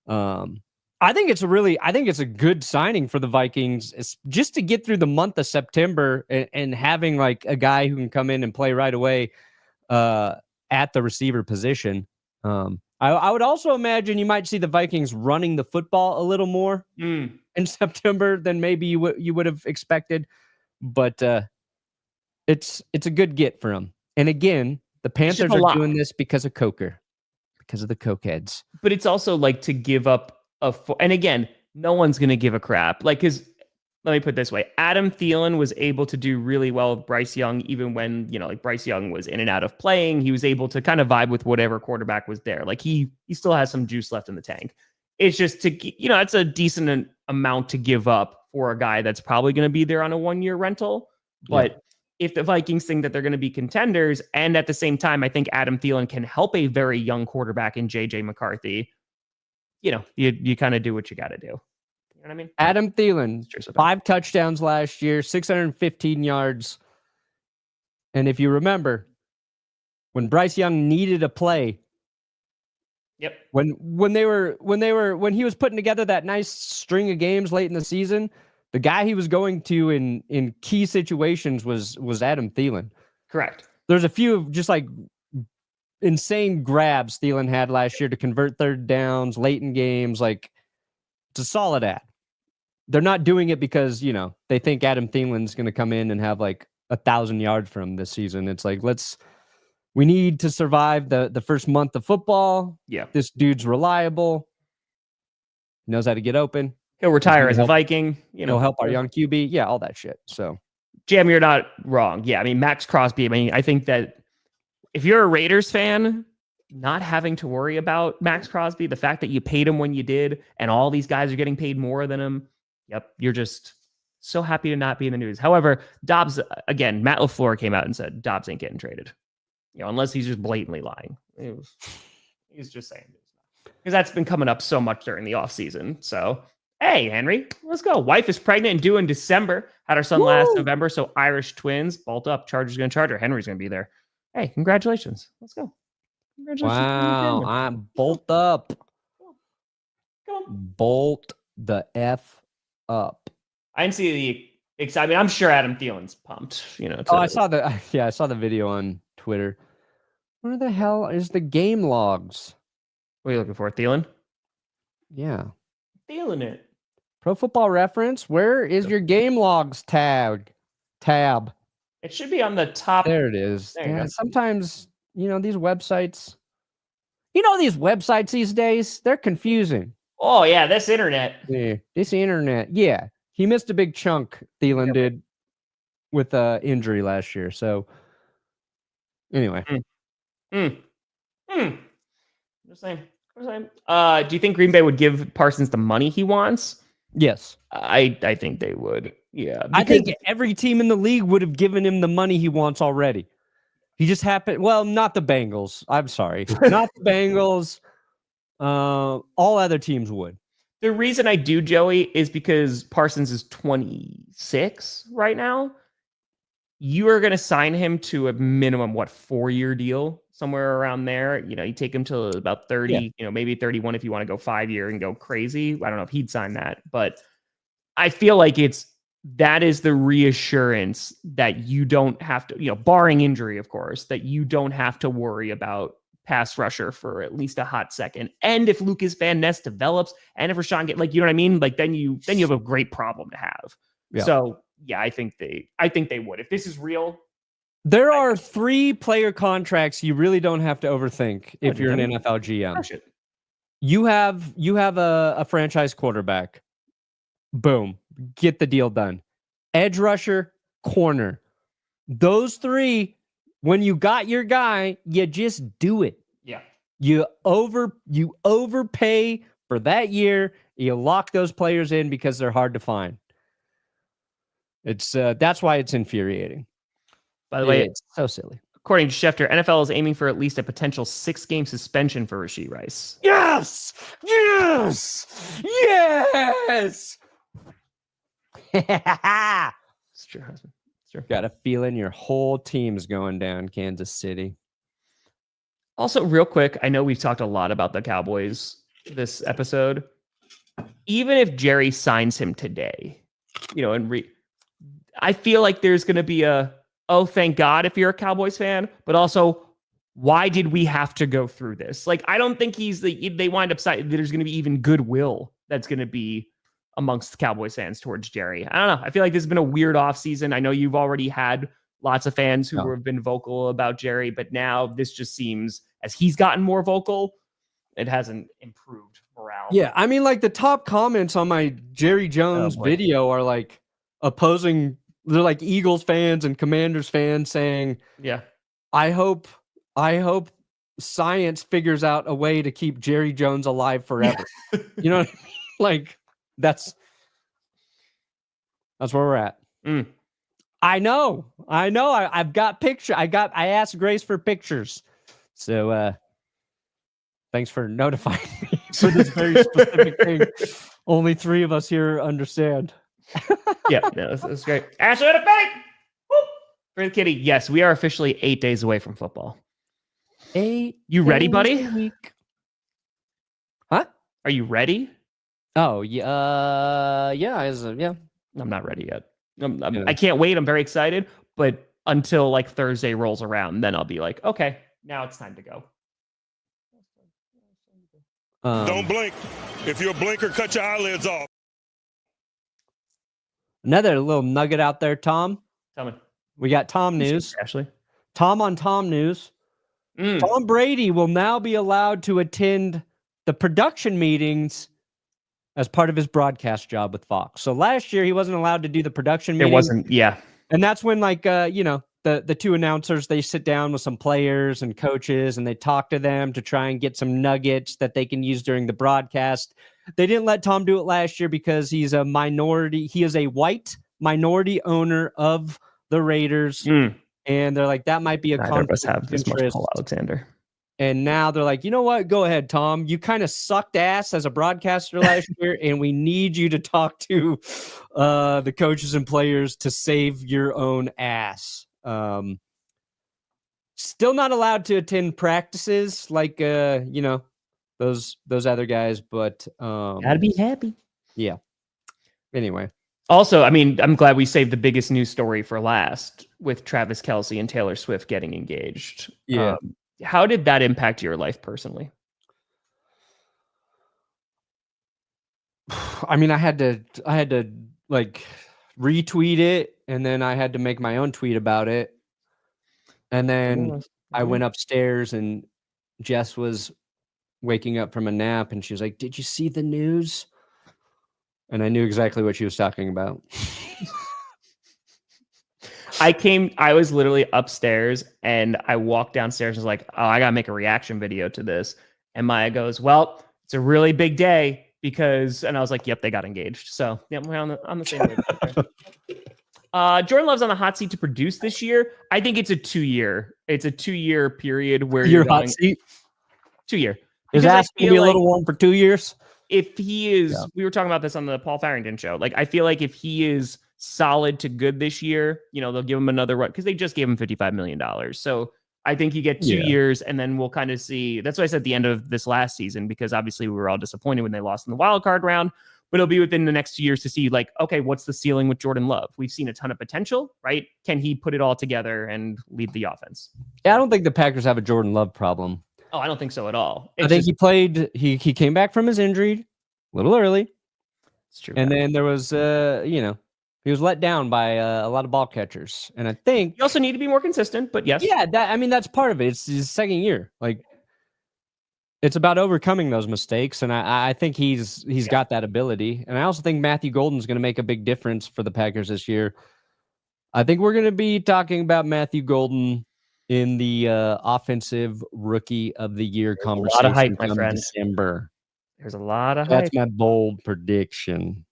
I think it's a good signing for the Vikings. It's just to get through the month of September and having like a guy who can come in and play right away at the receiver position. I would also imagine you might see the Vikings running the football a little more in September than maybe you would have expected. But it's a good get for them. And again, the Panthers are doing this because of Coker, because of the cokeheads. But it's also like to give up and again, no one's going to give a crap. Like, let me put it this way. Adam Thielen was able to do really well with Bryce Young, even when, like Bryce Young was in and out of playing. He was able to kind of vibe with whatever quarterback was there. Like he still has some juice left in the tank. It's just it's a decent amount to give up for a guy that's probably going to be there on a 1-year rental. But if the Vikings think that they're going to be contenders, and at the same time, I think Adam Thielen can help a very young quarterback in JJ McCarthy, you kind of do what you got to do. You know what I mean? Adam Thielen, 5 touchdowns last year, 615 yards. And if you remember, when Bryce Young needed a play, when he was putting together that nice string of games late in the season, the guy he was going to in key situations was Adam Thielen. Correct. There's a few of just like insane grabs Thielen had last year to convert third downs late in games. Like, it's a solid ad. They're not doing it because, they think Adam Thielen's going to come in and have like 1,000 yards from this season. It's like, we need to survive the first month of football. Yeah. This dude's reliable. Knows how to get open. He'll retire as a Viking. He'll help our young QB. Yeah, all that shit. So, Jam, you're not wrong. Yeah, I mean, Max Crosby, I think that if you're a Raiders fan, not having to worry about Max Crosby, the fact that you paid him when you did, and all these guys are getting paid more than him, you're just so happy to not be in the news. However, Dobbs, again, Matt LaFleur came out and said Dobbs ain't getting traded. Unless he's just blatantly lying. He's just saying this. Because that's been coming up so much during the offseason. So, hey, Henry, let's go. Wife is pregnant and due in December. Had our son last November, so Irish twins. Bolt up. Charger's going to charge her. Henry's going to be there. Hey, congratulations. Let's go. Congratulations. Wow, I'm bolt up. Go on. Bolt the F up. I didn't see the excitement. I'm sure Adam Thielen's pumped. I saw the video on Twitter. Where the hell is the game logs? What are you looking for, Thielen? Yeah. Thielen it. Pro Football Reference, where is your game logs tab? It should be on the top. There it is. Sometimes, these websites, these days, they're confusing. Oh, yeah, this internet. Yeah, this internet. Yeah. He missed a big chunk, Thielen did, with injury last year. So, anyway. Just saying. Do you think Green Bay would give Parsons the money he wants? Yes. I think they would. Yeah. I think every team in the league would have given him the money he wants already. He just happened. Well, not the Bengals. I'm sorry. Not the Bengals. All other teams would. The reason I do, Joey, is because Parsons is 26 right now. You are going to sign him to a minimum, 4-year deal, somewhere around there. You take him to about 30, maybe 31 if you want to go 5-year and go crazy. I don't know if he'd sign that, but I feel like that is the reassurance that you don't have to, barring injury, of course, that you don't have to worry about pass rusher for at least a hot second. And if Lucas Van Ness develops, and if Rashawn you know what I mean? Then you have a great problem to have. Yeah. So yeah, I think they would. If this is real. There are 3 player contracts you really don't have to overthink if you're an NFL GM. You have a franchise quarterback. Boom. Get the deal done. Edge rusher, corner. Those 3, when you got your guy, you just do it. Yeah. You overpay for that year. You lock those players in because they're hard to find. It's that's why it's infuriating. By the way, it's so silly. According to Schefter, NFL is aiming for at least a potential 6-game suspension for Rashee Rice. Yes! Yes! Yes! It's true, husband. It's true. Got a feeling your whole team's going down, Kansas City. Also, real quick, I know we've talked a lot about the Cowboys this episode. Even if Jerry signs him today, and I feel like there's going to be oh, thank God if you're a Cowboys fan, but also, why did we have to go through this? Like, I don't think they wind up there's going to be even goodwill that's going to be amongst the Cowboys fans towards Jerry. I don't know. I feel like this has been a weird offseason. I know you've already had lots of fans who have been vocal about Jerry, but now this just seems, as he's gotten more vocal, it hasn't improved morale. Yeah, I mean, like the top comments on my Jerry Jones video are like opposing. They're like Eagles fans and Commanders fans saying, "Yeah, I hope science figures out a way to keep Jerry Jones alive forever." You know what I mean? Like that's where we're at. I know. I've got picture. I asked Grace for pictures. So thanks for notifying me for this very specific thing. Only 3 of us here understand. Yeah, that's great. Ashley with a fake. For the kitty, yes, we are officially 8 days away from football. 8. You ready, buddy? Huh? Are you ready? Oh yeah. Yeah. I'm not ready yet. I can't wait. I'm very excited, but until like Thursday rolls around, then I'll be like, okay, now it's time to go. Don't blink. If you're a blinker, cut your eyelids off. Another little nugget out there, Tom. Tell me. We got Tom news. Ashley. Tom on Tom news. Tom Brady will now be allowed to attend the production meetings as part of his broadcast job with Fox. So last year he wasn't allowed to do the production meeting. It wasn't, yeah. And that's when the 2 announcers, they sit down with some players and coaches and they talk to them to try and get some nuggets that they can use during the broadcast. They didn't let Tom do it last year because he's a minority. He is a white minority owner of the Raiders. And they're like, that might be a conflict of us have of this much interest. Paul Alexander. And now they're like, you know what? Go ahead, Tom. You kind of sucked ass as a broadcaster last year, and we need you to talk to the coaches and players to save your own ass. Still not allowed to attend practices like those other guys, but gotta be happy. Yeah. Anyway. Also, I mean, I'm glad we saved the biggest news story for last with Travis Kelce and Taylor Swift getting engaged. Yeah. How did that impact your life personally? I mean, I had to like retweet it, and then I had to make my own tweet about it. And then I went upstairs and Jess was waking up from a nap and she was like, "Did you see the news?" And I knew exactly what she was talking about. I was literally upstairs and I walked downstairs and was like, "Oh, I got to make a reaction video to this." And Maya goes, "Well, it's a really big day because," and I was like, "Yep, they got engaged." So yeah, we're on the same page. Jordan Love's on the hot seat to produce this year. I think it's a 2-year period where you're hot seat. 2-year. Is that going to be a little warm for 2 years? If he is, we were talking about this on the Paul Farrington show. Like, I feel like if he is solid to good this year, they'll give him another run because they just gave him $55 million. So I think you get 2 years and then we'll kind of see. That's what I said at the end of this last season, because obviously we were all disappointed when they lost in the wild card round, but it'll be within the next 2 years to see like, okay, what's the ceiling with Jordan Love? We've seen a ton of potential, right? Can he put it all together and lead the offense? Yeah, I don't think the Packers have a Jordan Love problem. Oh, I don't think so at all. I think he came back from his injury a little early. It's true. And then there was, he was let down by a lot of ball catchers. And I think you also need to be more consistent, but yes. Yeah, that's part of it. It's his second year. Like, it's about overcoming those mistakes. And I think he's got that ability. And I also think Matthew Golden's going to make a big difference for the Packers this year. I think we're going to be talking about Matthew Golden in the offensive rookie of the year conversation. A lot of hype, my friend. December. There's a lot of hype. That's my bold prediction.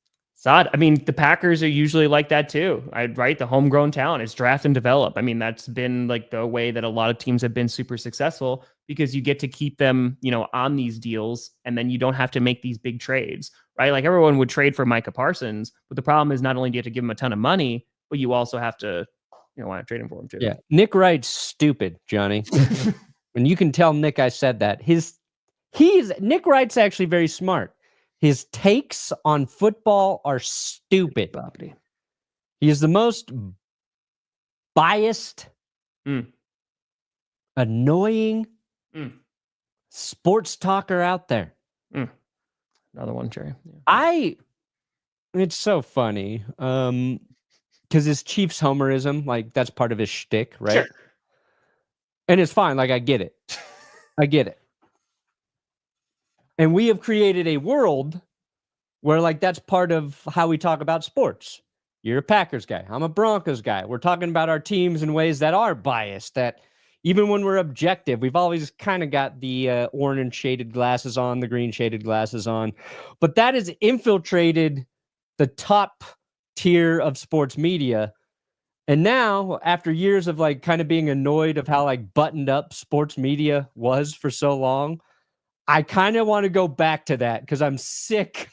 odd. I mean, the Packers are usually like that too. Right? The homegrown talent is draft and develop. I mean, that's been like the way that a lot of teams have been super successful because you get to keep them, on these deals, and then you don't have to make these big trades, right? Like everyone would trade for Micah Parsons, but the problem is not only do you have to give him a ton of money, but you also have to, want to trade him for him too. Yeah, Nick Wright's stupid, Johnny. And you can tell Nick I said that. Nick Wright's actually very smart. His takes on football are stupid. He is the most biased, annoying sports talker out there. Another one, Jerry. Yeah. It's so funny. Because his Chiefs homerism, like that's part of his shtick, right? Sure. And it's fine. Like I get it. I get it. And we have created a world where like that's part of how we talk about sports. You're a Packers guy. I'm a Broncos guy. We're talking about our teams in ways that are biased, that even when we're objective, we've always kind of got the orange shaded glasses on, the green shaded glasses on. But that has infiltrated the top tier of sports media. And now, after years of like kind of being annoyed of how like buttoned up sports media was for so long, I kind of want to go back to that because I'm sick.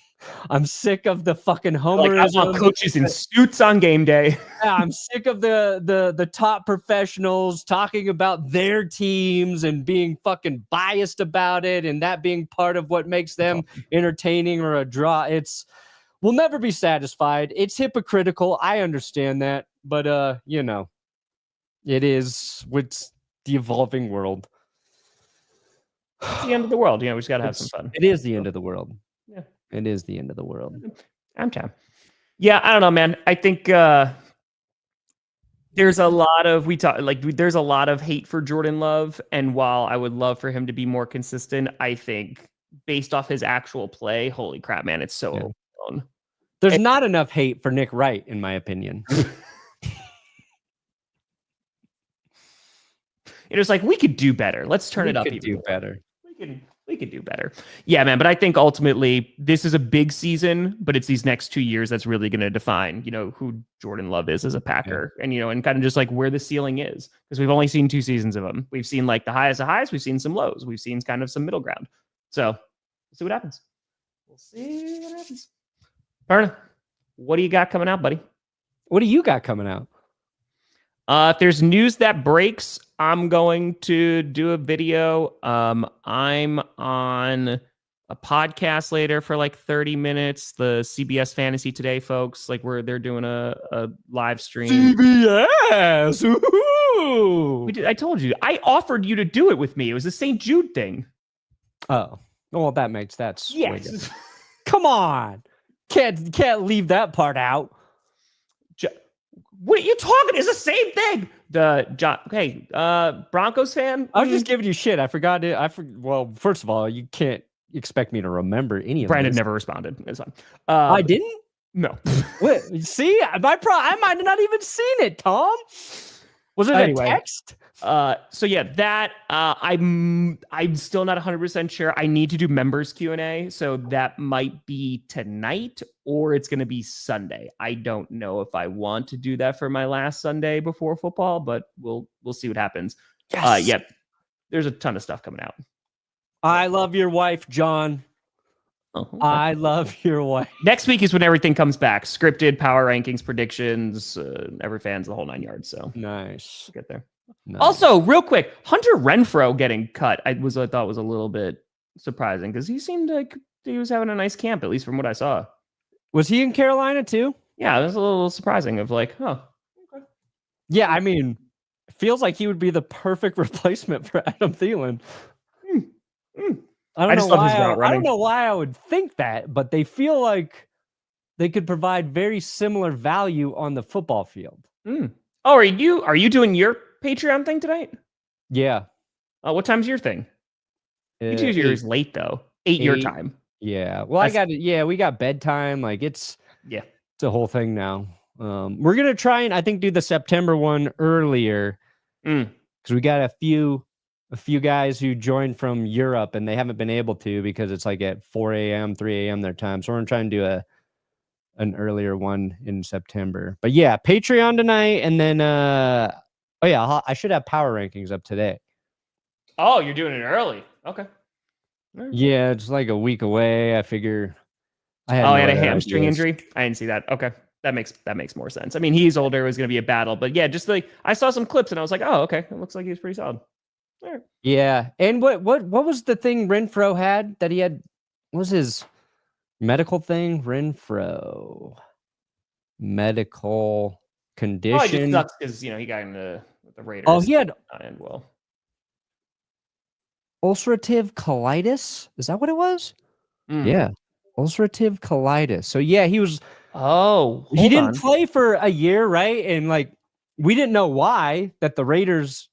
I'm sick of the fucking homerism. Like I want coaches in suits on game day. Yeah, I'm sick of the top professionals talking about their teams and being fucking biased about it, and that being part of what makes them entertaining or a draw. We'll never be satisfied. It's hypocritical. I understand that, but it is with the evolving world. It's the end of the world. We just got to have some fun. It is the end of the world. Yeah. It is the end of the world. I'm down. Yeah, I don't know, man. I think there's a lot of there's a lot of hate for Jordan Love, and while I would love for him to be more consistent, I think based off his actual play, holy crap, man, it's so overblown. There's not enough hate for Nick Wright, in my opinion. It's like we could do better. Let's turn it up. We could do better. We could do better. Yeah, man. But I think ultimately this is a big season, but it's these next 2 years that's really going to define, who Jordan Love is as a Packer, and and kind of just like where the ceiling is, because we've only seen 2 seasons of him. We've seen like the highest of highs, we've seen some lows, we've seen kind of some middle ground. So we'll see what happens. Perna, what do you got coming out, buddy? What do you got coming out? If there's news that breaks, I'm going to do a video. I'm on a podcast later for like 30 minutes. The CBS Fantasy Today folks, like they're doing a live stream. CBS. Ooh. I told you. I offered you to do it with me. It was the St. Jude thing. Oh, well, that makes that's yes. Come on, can't leave that part out. What are you talking? It's the same thing. Broncos fan. I was just giving you shit. I forgot it. Well, first of all, you can't expect me to remember any of Brandon this. never responded. It's fine. I didn't. No. What? See, I might have not even seen it. Tom, was it a text? So yeah, that I'm still not 100% sure. I need to do members Q&A, so that might be tonight or it's going to be Sunday. I don't know if I want to do that for my last Sunday before football, but we'll see what happens. Yes. Yeah, there's a ton of stuff coming out. I love your wife, John. Oh, okay. I love your wife. Next week is when everything comes back. Scripted, power rankings, predictions, every fan's the whole 9 yards. So nice. We'll get there. Nice. Also, real quick, Hunter Renfrow getting cut. I thought was a little bit surprising because he seemed like he was having a nice camp, at least from what I saw. Was he in Carolina too? Yeah, it was a little surprising. Of like, okay. Yeah, I mean, it feels like he would be the perfect replacement for Adam Thielen. I don't know why I would think that, but they feel like they could provide very similar value on the football field. Oh, are you doing your Patreon thing tonight? Yeah. What time's your thing? Yours late though. 8 your time. Yeah. Well, we got bedtime. Like it's a whole thing now. We're gonna try and I think do the September one earlier because we got a few guys who joined from Europe and they haven't been able to because it's like at 4 a.m., 3 a.m. their time. So we're gonna try and do an earlier one in September. But yeah, Patreon tonight, and then I should have power rankings up today. Oh, you're doing it early. Okay. Right. Yeah, it's like a week away. I figure. I had a hamstring injury. I didn't see that. Okay, that makes more sense. I mean, he's older. It was going to be a battle, but yeah, just like I saw some clips and I was like, oh, okay, it looks like he was pretty solid. Right. Yeah, and what was the thing Renfro had that he had? What was his medical thing? Renfro medical condition. Oh, it just sucks because he got into the Raiders. Oh, he had and well, ulcerative colitis. Is that what it was? Mm. Yeah, ulcerative colitis. So yeah, he was. Oh, he didn't play for a year, right? And like we didn't know why that the Raiders.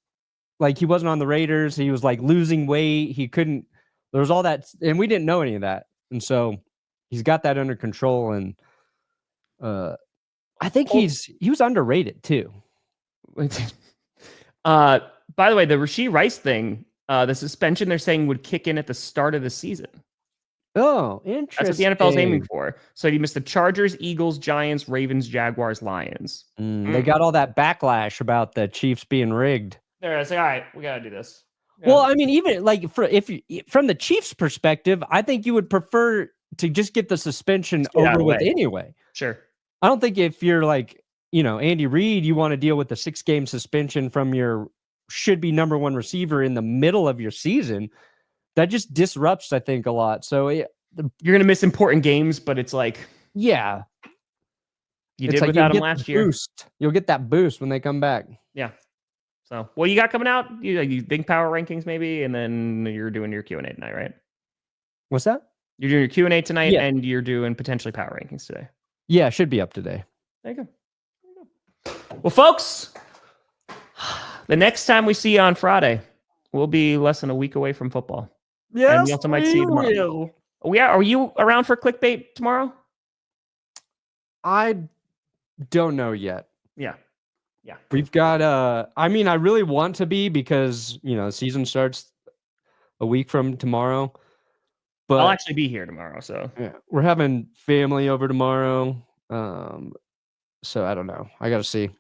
Like he wasn't on the Raiders. He was like losing weight. He couldn't. There was all that, and we didn't know any of that. And so he's got that under control. And I think he was underrated too. By the way, the Rashee Rice thing, the suspension they're saying would kick in at the start of the season. Oh, interesting. That's what the NFL is aiming for. So he missed the Chargers, Eagles, Giants, Ravens, Jaguars, Lions. They got all that backlash about the Chiefs being rigged. They're like, all right, we got to do this. Yeah. Well, I mean, even like from the Chiefs' perspective, I think you would prefer to just get the suspension over with anyway. Sure. I don't think if you're like, Andy Reid, you want to deal with the 6-game suspension from your should be number one receiver in the middle of your season. That just disrupts, I think, a lot. So you're going to miss important games, but it's like, yeah, you did without him last year. You'll get that boost when they come back. Yeah. So what you got coming out? You think power rankings maybe, and then you're doing your Q&A tonight, right? What's that? You're doing your Q&A tonight, and you're doing potentially power rankings today. Yeah, should be up today. There you go. Well, folks, the next time we see you on Friday, we'll be less than a week away from football. Yes, and we also might see you tomorrow. Are you around for clickbait tomorrow? I don't know yet. Yeah. We've got I mean, I really want to be because, the season starts a week from tomorrow. But I'll actually be here tomorrow, so. Yeah, we're having family over tomorrow. So I don't know. I got to see.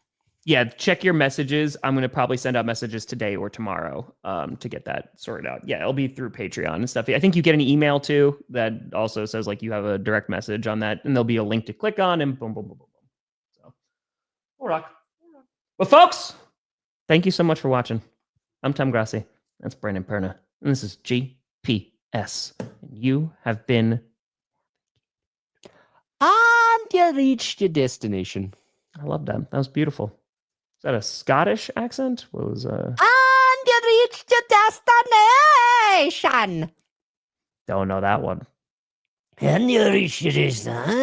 Yeah, check your messages. I'm going to probably send out messages today or tomorrow to get that sorted out. Yeah, it'll be through Patreon and stuff. I think you get an email too that also says like you have a direct message on that, and there'll be a link to click on and boom, boom, boom, boom, boom. So, we'll rock. Well, folks, thank you so much for watching. I'm Tom Grossi. That's Brandon Perna. And this is GPS. And you have been... And you reached your destination. I love that. That was beautiful. Is that a Scottish accent? What was And you reached your destination. Don't know that one. And you reached your destination.